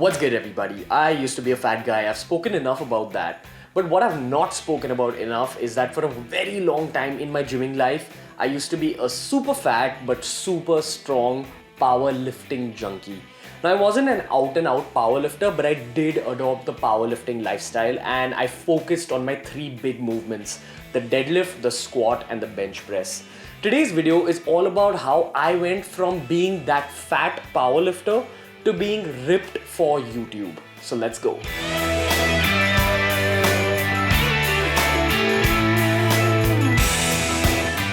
What's good, everybody? I used to be a fat guy. I've spoken enough about that. But what I've not spoken about enough is that for a very long time in my gymming life, I used to be a super fat but super strong powerlifting junkie. Now, I wasn't an out and out powerlifter, but I did adopt the powerlifting lifestyle and I focused on my three big movements: the deadlift, the squat, and the bench press. Today's video is all about how I went from being that fat powerlifter to being ripped for YouTube. So let's go.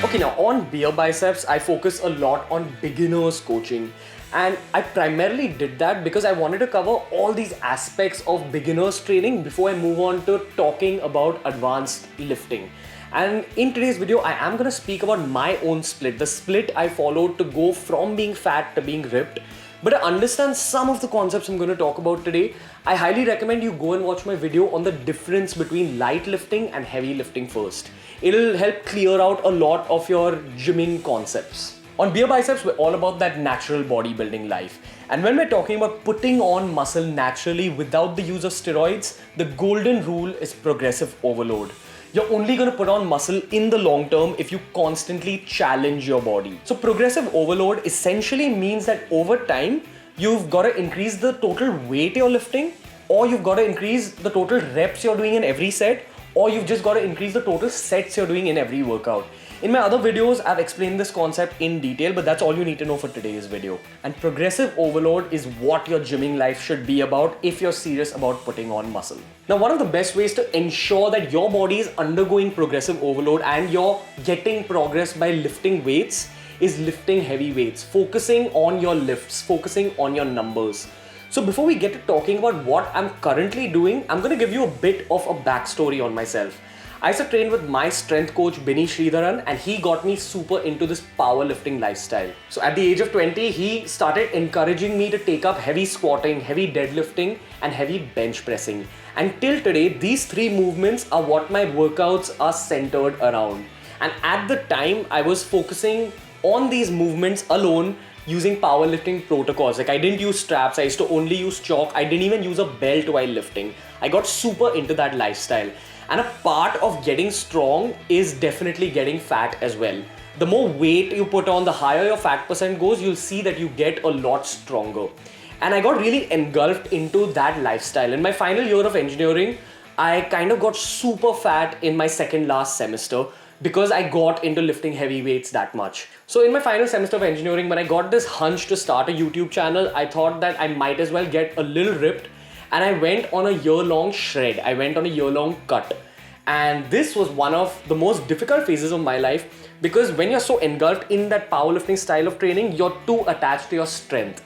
Okay, now on BeerBiceps, I focus a lot on beginners coaching. And I primarily did that because I wanted to cover all these aspects of beginners training before I move on to talking about advanced lifting. And in today's video, I am going to speak about my own split, the split I followed to go from being fat to being ripped. But to understand some of the concepts I'm going to talk about today, I highly recommend you go and watch my video on the difference between light lifting and heavy lifting first. It'll help clear out a lot of your gymming concepts. On BeerBiceps, we're all about that natural bodybuilding life. And when we're talking about putting on muscle naturally without the use of steroids, the golden rule is progressive overload. You're only going to put on muscle in the long term if you constantly challenge your body. So progressive overload essentially means that over time, you've got to increase the total weight you're lifting, or you've got to increase the total reps you're doing in every set, or you've just got to increase the total sets you're doing in every workout. In my other videos, I've explained this concept in detail, but that's all you need to know for today's video. And progressive overload is what your gymming life should be about if you're serious about putting on muscle. Now, one of the best ways to ensure that your body is undergoing progressive overload and you're getting progress by lifting weights is lifting heavy weights, focusing on your lifts, focusing on your numbers. So before we get to talking about what I'm currently doing, I'm going to give you a bit of a backstory on myself. I used to train with my strength coach Binny Sridharan, and he got me super into this powerlifting lifestyle. So at the age of 20, he started encouraging me to take up heavy squatting, heavy deadlifting, and heavy bench pressing. And till today, these three movements are what my workouts are centered around. And at the time, I was focusing on these movements alone using powerlifting protocols. Like, I didn't use straps, I used to only use chalk, I didn't even use a belt while lifting. I got super into that lifestyle. And a part of getting strong is definitely getting fat as well. The more weight you put on, the higher your fat percent goes, you'll see that you get a lot stronger. And I got really engulfed into that lifestyle. In my final year of engineering, I kind of got super fat in my second last semester because I got into lifting heavy weights that much. So in my final semester of engineering, when I got this hunch to start a YouTube channel, I thought that I might as well get a little ripped. And I went on a year-long shred. I went on a year-long cut. And this was one of the most difficult phases of my life because when you're so engulfed in that powerlifting style of training, you're too attached to your strength.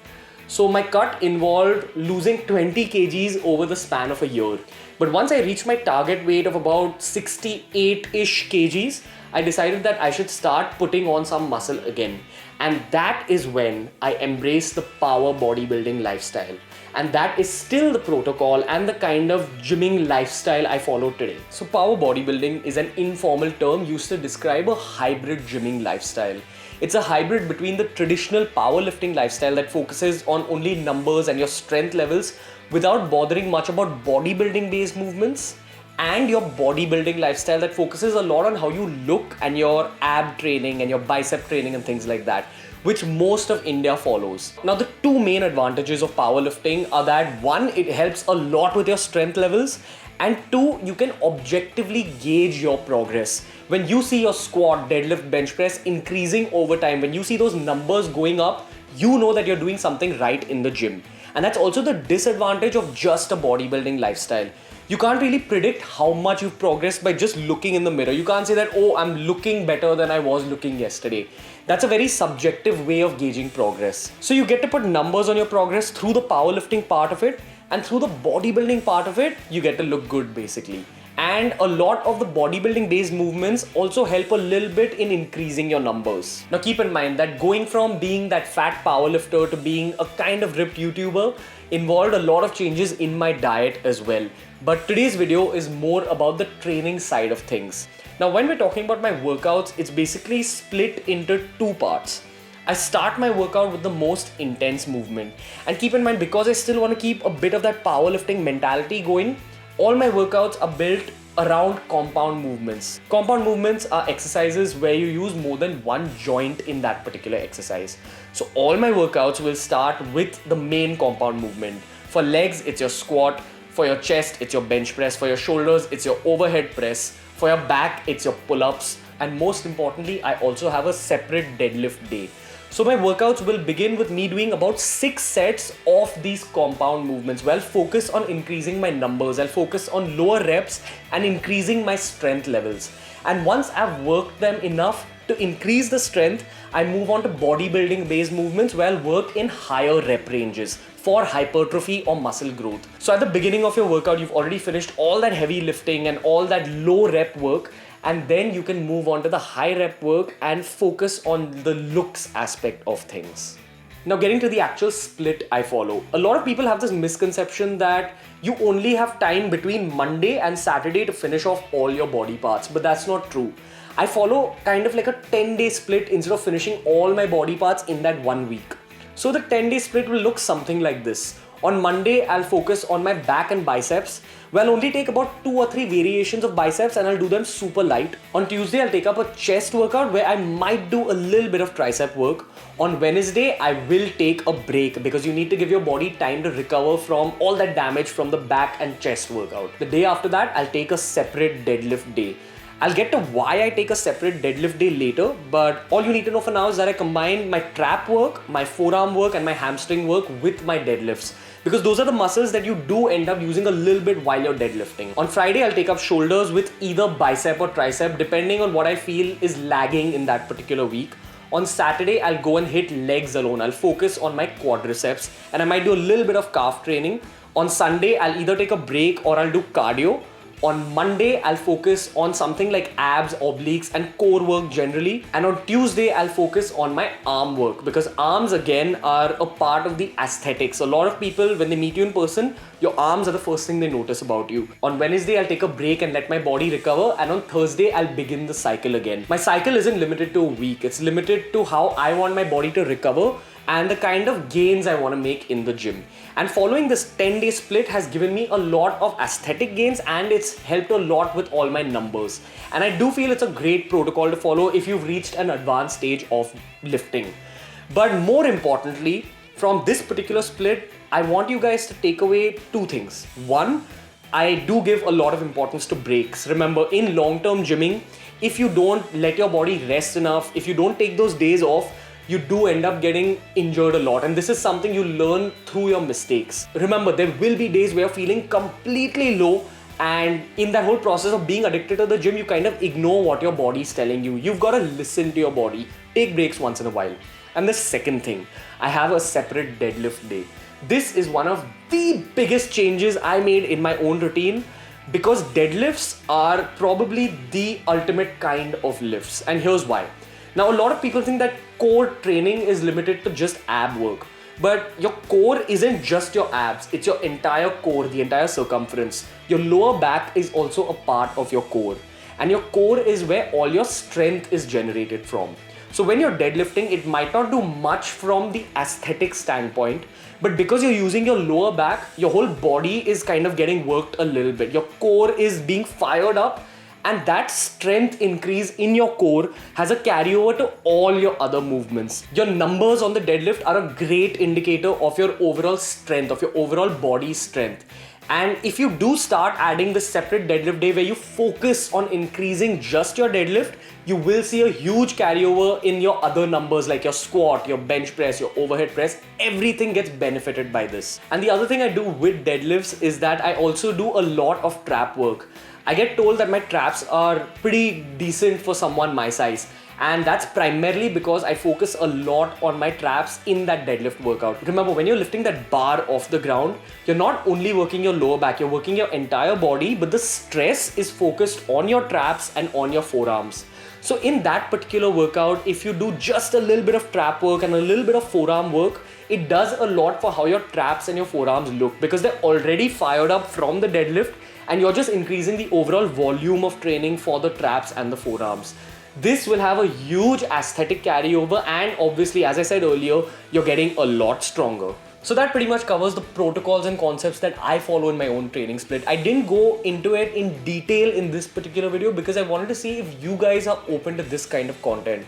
So my cut involved losing 20 kgs over the span of a year. But once I reached my target weight of about 68-ish kgs, I decided that I should start putting on some muscle again. And that is when I embraced the power bodybuilding lifestyle. And that is still the protocol and the kind of gymming lifestyle I follow today. So power bodybuilding is an informal term used to describe a hybrid gymming lifestyle. It's a hybrid between the traditional powerlifting lifestyle that focuses on only numbers and your strength levels without bothering much about bodybuilding based movements, and your bodybuilding lifestyle that focuses a lot on how you look and your ab training and your bicep training and things like that, which most of India follows. Now, the two main advantages of powerlifting are that one, it helps a lot with your strength levels, and two, you can objectively gauge your progress. When you see your squat, deadlift, bench press increasing over time, when you see those numbers going up, you know that you're doing something right in the gym. And that's also the disadvantage of just a bodybuilding lifestyle. You can't really predict how much you've progressed by just looking in the mirror. You can't say that, oh, I'm looking better than I was looking yesterday. That's a very subjective way of gauging progress. So you get to put numbers on your progress through the powerlifting part of it, and through the bodybuilding part of it, you get to look good basically. And a lot of the bodybuilding based movements also help a little bit in increasing your numbers. Now keep in mind that going from being that fat powerlifter to being a kind of ripped YouTuber involved a lot of changes in my diet as well. But today's video is more about the training side of things. Now when we're talking about my workouts, it's basically split into two parts. I start my workout with the most intense movement. And keep in mind, because I still want to keep a bit of that powerlifting mentality going, all my workouts are built around compound movements. Compound movements are exercises where you use more than one joint in that particular exercise. So all my workouts will start with the main compound movement. For legs, it's your squat. For your chest, it's your bench press. For your shoulders, it's your overhead press. For your back, it's your pull-ups. And most importantly, I also have a separate deadlift day. So my workouts will begin with me doing about 6 sets of these compound movements. Well, I'll focus on increasing my numbers. I'll focus on lower reps and increasing my strength levels. And once I've worked them enough to increase the strength, I move on to bodybuilding based movements where I'll work in higher rep ranges for hypertrophy or muscle growth. So at the beginning of your workout, you've already finished all that heavy lifting and all that low rep work, and then you can move on to the high rep work and focus on the looks aspect of things. Now getting to the actual split I follow. A lot of people have this misconception that you only have time between Monday and Saturday to finish off all your body parts, but that's not true. I follow kind of like a 10-day split instead of finishing all my body parts in that 1 week. So the 10-day split will look something like this. On Monday, I'll focus on my back and biceps. Well, I'll only take about 2 or 3 variations of biceps and I'll do them super light. On Tuesday, I'll take up a chest workout where I might do a little bit of tricep work. On Wednesday, I will take a break because you need to give your body time to recover from all that damage from the back and chest workout. The day after that, I'll take a separate deadlift day. I'll get to why I take a separate deadlift day later, but all you need to know for now is that I combine my trap work, my forearm work and my hamstring work with my deadlifts, because those are the muscles that you do end up using a little bit while you're deadlifting. On Friday, I'll take up shoulders with either bicep or tricep depending on what I feel is lagging in that particular week. On Saturday, I'll go and hit legs alone. I'll focus on my quadriceps and I might do a little bit of calf training. On Sunday, I'll either take a break or I'll do cardio. On Monday, I'll focus on something like abs, obliques and core work generally. And on Tuesday, I'll focus on my arm work because arms again are a part of the aesthetics. A lot of people, when they meet you in person, your arms are the first thing they notice about you. On Wednesday, I'll take a break and let my body recover. And on Thursday, I'll begin the cycle again. My cycle isn't limited to a week. It's limited to how I want my body to recover and the kind of gains I want to make in the gym. And following this 10-day split has given me a lot of aesthetic gains and it's helped a lot with all my numbers. And I do feel it's a great protocol to follow if you've reached an advanced stage of lifting. But more importantly, from this particular split, I want you guys to take away 2 things. One, I do give a lot of importance to breaks. Remember, in long-term gymming, if you don't let your body rest enough, if you don't take those days off, you do end up getting injured a lot, and this is something you learn through your mistakes. Remember, there will be days where you're feeling completely low, and in that whole process of being addicted to the gym, you kind of ignore what your body's telling you. You've got to listen to your body. Take breaks once in a while. And the second thing, I have a separate deadlift day. This is one of the biggest changes I made in my own routine because deadlifts are probably the ultimate kind of lifts, and here's why. Now, a lot of people think that core training is limited to just ab work. But your core isn't just your abs, it's your entire core, the entire circumference. Your lower back is also a part of your core. And your core is where all your strength is generated from. So when you're deadlifting, it might not do much from the aesthetic standpoint, but because you're using your lower back, your whole body is kind of getting worked a little bit. Your core is being fired up. And that strength increase in your core has a carryover to all your other movements. Your numbers on the deadlift are a great indicator of your overall strength, of your overall body strength. And if you do start adding this separate deadlift day where you focus on increasing just your deadlift, you will see a huge carryover in your other numbers like your squat, your bench press, your overhead press. Everything gets benefited by this. And the other thing I do with deadlifts is that I also do a lot of trap work. I get told that my traps are pretty decent for someone my size, and that's primarily because I focus a lot on my traps in that deadlift workout. Remember, when you're lifting that bar off the ground, you're not only working your lower back, you're working your entire body, but the stress is focused on your traps and on your forearms. So in that particular workout, if you do just a little bit of trap work and a little bit of forearm work, it does a lot for how your traps and your forearms look because they're already fired up from the deadlift and you're just increasing the overall volume of training for the traps and the forearms. This will have a huge aesthetic carryover, and obviously, as I said earlier, you're getting a lot stronger. So that pretty much covers the protocols and concepts that I follow in my own training split. I didn't go into it in detail in this particular video because I wanted to see if you guys are open to this kind of content.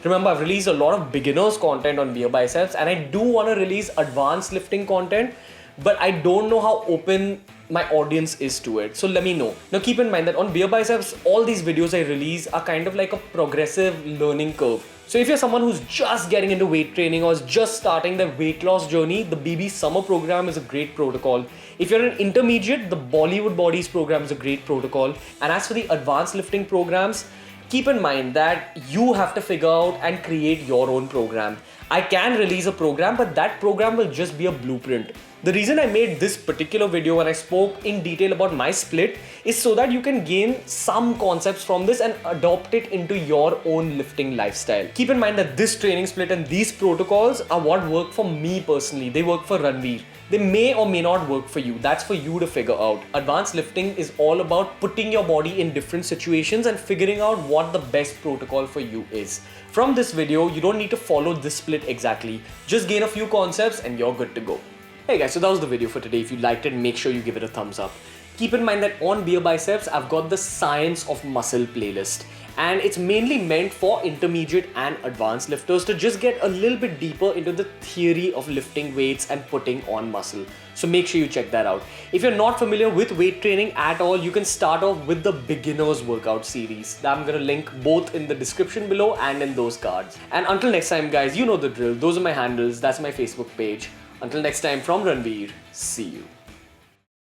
Remember, I've released a lot of beginners content on BeerBiceps, and I do want to release advanced lifting content, but I don't know how open my audience is to it. So let me know. Now keep in mind that on BeerBiceps, all these videos I release are kind of like a progressive learning curve. So if you're someone who's just getting into weight training or is just starting their weight loss journey, the BBSummer program is a great protocol. If you're an intermediate, the Bollywood Bodies program is a great protocol. And as for the advanced lifting programs, keep in mind that you have to figure out and create your own program. I can release a program, but that program will just be a blueprint. The reason I made this particular video when I spoke in detail about my split is so that you can gain some concepts from this and adopt it into your own lifting lifestyle. Keep in mind that this training split and these protocols are what work for me personally. They work for Ranveer. They may or may not work for you. That's for you to figure out. Advanced lifting is all about putting your body in different situations and figuring out what the best protocol for you is. From this video, you don't need to follow this split exactly. Just gain a few concepts and you're good to go. Hey guys, so that was the video for today. If you liked it, make sure you give it a thumbs up. Keep in mind that on BeerBiceps, I've got the Science of Muscle playlist. And it's mainly meant for intermediate and advanced lifters to just get a little bit deeper into the theory of lifting weights and putting on muscle. So make sure you check that out. If you're not familiar with weight training at all, you can start off with the beginners workout series. I'm gonna link both in the description below and in those cards. And until next time guys, you know the drill. Those are my handles, that's my Facebook page. Until next time, from Ranveer, see you.